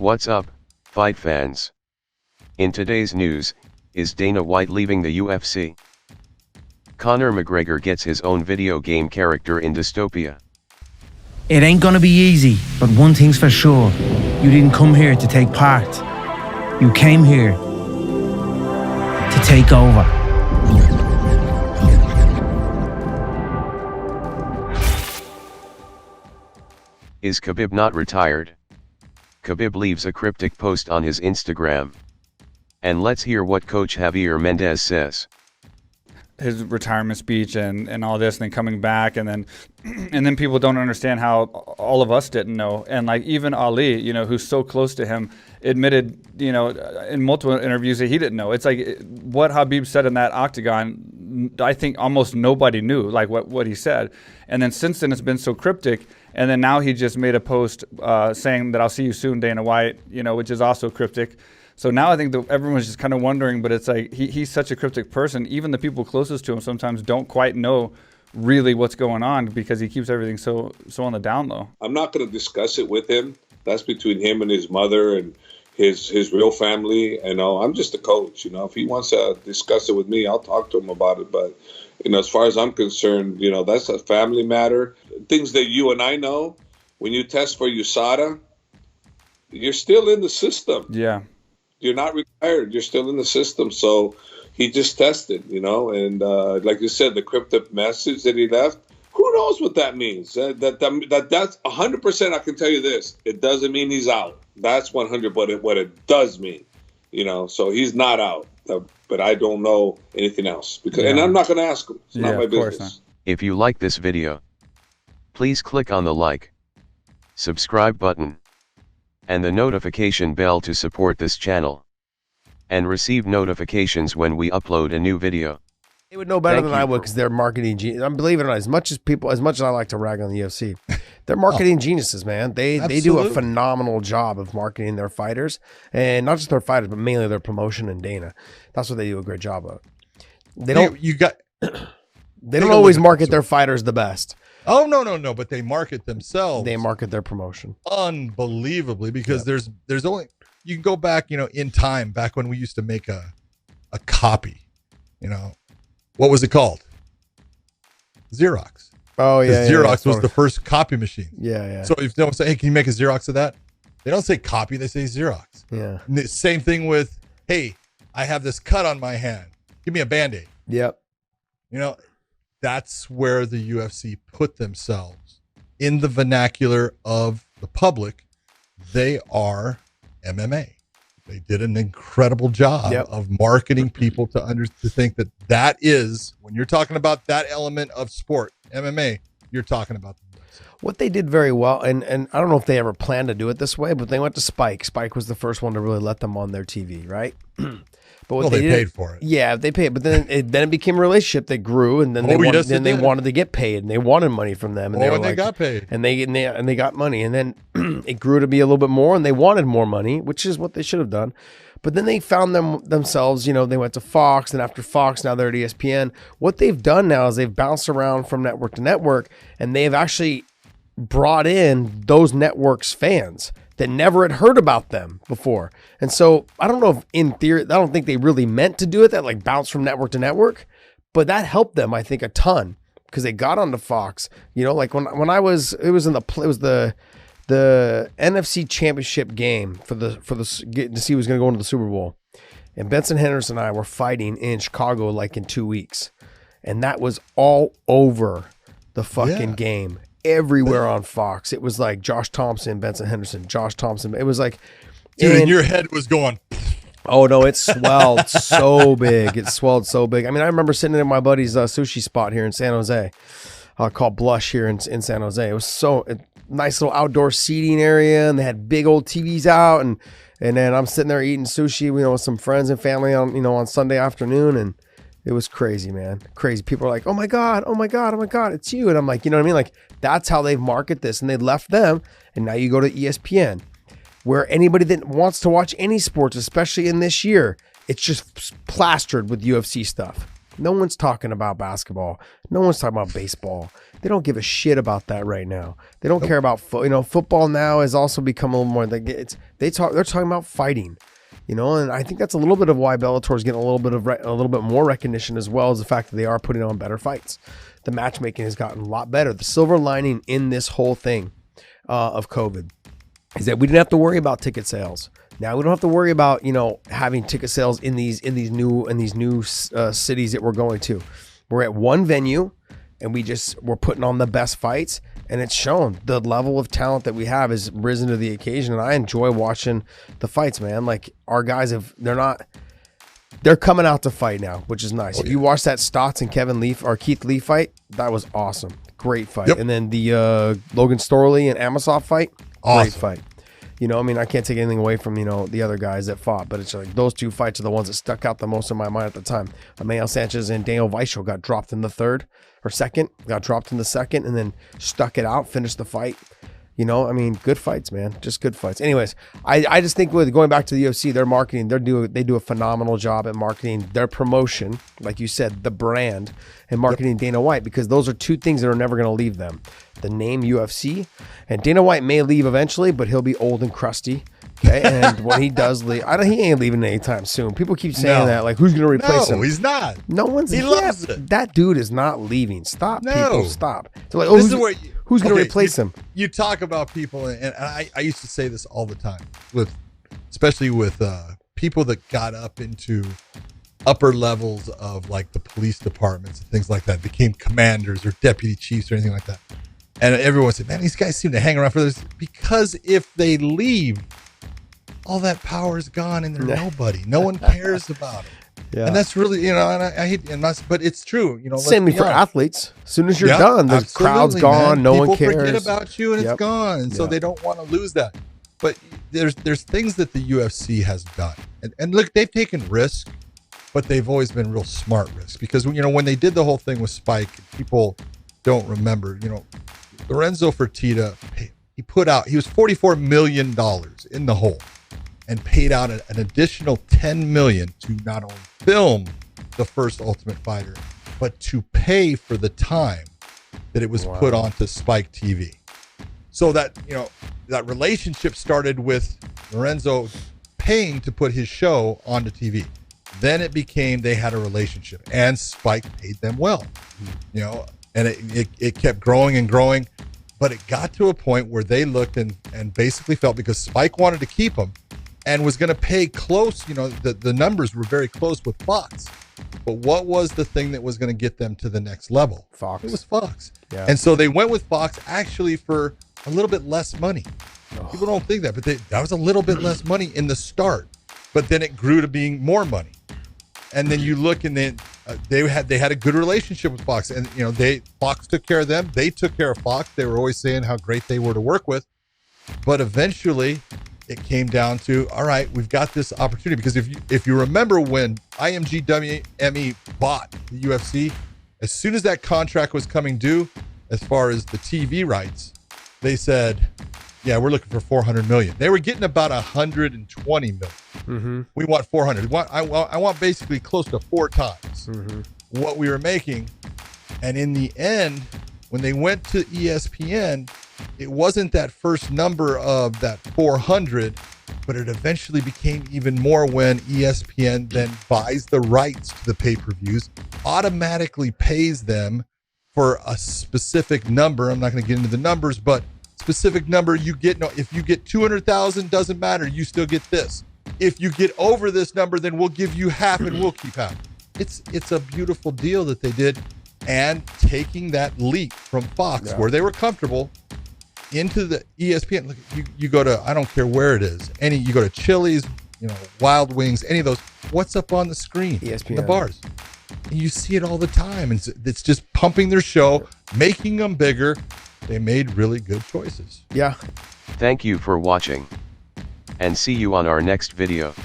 What's up, fight fans? In today's news, is Dana White leaving the UFC? Conor McGregor gets his own video game character in Dystopia. It ain't gonna be easy, but one thing's for sure. You didn't come here to take part. You came here to take over. Is Khabib not retired? Khabib leaves a cryptic post on his Instagram. And let's hear what Coach Javier Mendez says. His retirement speech and all this, and then coming back, and then people don't understand how all of us didn't know. And like even Ali, who's so close to him, admitted, in multiple interviews that he didn't know. It's like what Khabib said in that octagon, I think almost nobody knew, like what he said. And then since then it's been so cryptic. And then now he just made a post saying that I'll see you soon, Dana White, which is also cryptic. So now I think that everyone's just kind of wondering, but it's like he's such a cryptic person. Even the people closest to him sometimes don't quite know really what's going on because he keeps everything so on the down low. I'm not going to discuss it with him. That's between him and his mother and his real family. And I'm just a coach. If he wants to discuss it with me, I'll talk to him about it. But as far as I'm concerned, that's a family matter. Things that you and I know, when you test for USADA, you're still in the system. Yeah. You're not retired. You're still in the system. So he just tested, and like you said, the cryptic message that he left, who knows what that means? That's 100%. I can tell you this. It doesn't mean he's out. That's 100, but what it does mean, so he's not out. But I don't know anything else and I'm not going to ask him. It's not my business. If you like this video, please click on the like, subscribe button, and the notification bell to support this channel, and receive notifications when we upload a new video. They would know better than I would because they're marketing geniuses. I'm believing it or not, as much as I like to rag on the UFC, they're marketing geniuses, man. They do a phenomenal job of marketing their fighters, and not just their fighters, but mainly their promotion and Dana. That's what they do a great job of. They don't. They don't always market their fighters the best. Oh no! But they market themselves. They market their promotion unbelievably because there's only, you can go back in time, back when we used to make a copy. What was it called? Xerox. Oh yeah, Xerox was the first copy machine. Yeah. So if they don't say, "Hey, can you make a Xerox of that?" They don't say copy; they say Xerox. Yeah. And the same thing with, "Hey, I have this cut on my hand. Give me a Band-Aid." Yep. That's where the UFC put themselves in the vernacular of the public. They are MMA. They did an incredible job of marketing people to think that is, when you're talking about that element of sport, MMA, you're talking about the UFC. What they did very well, and I don't know if they ever planned to do it this way, but they went to Spike. Spike was the first one to really let them on their TV, right? But what they paid for it. Yeah, they paid. But then it became a relationship that grew, and then they wanted to get paid, and they wanted money from them, and they got paid, and they got money, and then it grew to be a little bit more, and they wanted more money, which is what they should have done. But then they found themselves, they went to Fox, and after Fox, now they're at ESPN. What they've done now is they've bounced around from network to network, and they've actually brought in those networks' fans that never had heard about them before. And so I don't know if in theory, I don't think they really meant to do it, that like bounce from network to network, but that helped them, I think, a ton because they got onto Fox. Like when it was the NFC Championship game to see who was going to go into the Super Bowl. And Benson Henderson and I were fighting in Chicago like in 2 weeks. And that was all over the fucking game. Everywhere on Fox. It was like Josh Thompson, Benson Henderson, Josh Thompson. It was like, dude, and your head was going. Oh no, it swelled so big. It swelled so big. I mean, I remember sitting in my buddy's sushi spot here in San Jose, called Blush here in San Jose. It was so nice little outdoor seating area, and they had big old TVs out, and then I'm sitting there eating sushi, with some friends and family on Sunday afternoon, and it was crazy, man. Crazy. People are like, oh my God, it's you. And I'm like, you know what I mean? Like, that's how they've marketed this. And they left them. And now you go to ESPN, where anybody that wants to watch any sports, especially in this year, it's just plastered with UFC stuff. No one's talking about basketball. No one's talking about baseball. They don't give a shit about that right now. They don't care about football now has also become a little more like they're talking about fighting. And I think that's a little bit of why Bellator is getting a little bit more recognition, as well as the fact that they are putting on better fights. The matchmaking has gotten a lot better. The silver lining in this whole thing of COVID is that we didn't have to worry about ticket sales. Now we don't have to worry about having ticket sales in these new cities that we're going to. We're at one venue, and we're putting on the best fights. And it's shown the level of talent that we have has risen to the occasion. And I enjoy watching the fights, man. Like, our guys they're coming out to fight now, which is nice. If you watch that Stotts and Keith Lee fight, that was awesome. Great fight. Yep. And then the Logan Storley and Amosov fight, great fight. I can't take anything away from, the other guys that fought, but it's like those two fights are the ones that stuck out the most in my mind at the time. Emmanuel Sanchez and Daniel Weichel got dropped in the second, and then stuck it out, finished the fight. Good fights, man. Just good fights. Anyways, I just think with going back to the UFC, their marketing, they do a phenomenal job at marketing their promotion, like you said, the brand, and marketing Dana White, because those are two things that are never going to leave them. The name UFC, and Dana White may leave eventually, but he'll be old and crusty. Okay, and when he does leave, he ain't leaving anytime soon. People keep saying that, like, who's going to replace him? No, he's not. No one's. He loves it. That dude is not leaving. Stop, No. people. Stop. So like, who's going to replace him? You talk about people, and I used to say this all the time, especially with people that got up into upper levels of like the police departments and things like that, became commanders or deputy chiefs or anything like that. And everyone said, man, these guys seem to hang around for this, because if they leave, all that power is gone and they're nobody. No one cares about it. Yeah. And that's really, and I hate, but it's true. Same for athletes. As soon as you're done, the crowd's gone. Man. No one cares. People forget about you, and it's gone. And so they don't want to lose that. But there's things that the UFC has done, and look, they've taken risks, but they've always been real smart risks. Because when they did the whole thing with Spike, people don't remember. Lorenzo Fertitta, he was $44 million in the hole, and paid out an additional $10 million to not only film the first Ultimate Fighter, but to pay for the time that it was put onto Spike TV. So that that relationship started with Lorenzo paying to put his show onto TV. Then it became they had a relationship, and Spike paid them well. And it kept growing and growing, but it got to a point where they looked and basically felt, because Spike wanted to keep them and was going to pay close, the numbers were very close with Fox. But what was the thing that was going to get them to the next level? Fox. It was Fox. Yeah. And so they went with Fox actually for a little bit less money. People don't think that, but that was a little bit less money in the start. But then it grew to being more money. And then you look, and then they had a good relationship with Fox, and Fox took care of them. They took care of Fox. They were always saying how great they were to work with. But eventually, it came down to, all right, we've got this opportunity. Because if you remember when IMG-WME bought the UFC, as soon as that contract was coming due, as far as the TV rights, they said, yeah, we're looking for 400 million. They were getting about 120 million. Mm-hmm. We want 400. I want basically close to 4 times what we were making. And in the end, when they went to ESPN, it wasn't that first number of that 400, but it eventually became even more when ESPN then buys the rights to the pay-per-views, automatically pays them for a specific number. I'm not going to get into the numbers, but specific number you get. No, if you get 200,000, doesn't matter. You still get this. If you get over this number, then we'll give you half and we'll keep half. It's a beautiful deal that they did, and taking that leap from Fox, where they were comfortable, into the ESPN. Look, you go to, I don't care where it is, you go to Chili's, Wild Wings, any of those. What's up on the screen? ESPN. The bars. And you see it all the time. And it's just pumping their show, making them bigger. They made really good choices. Yeah. Thank you for watching, and see you on our next video.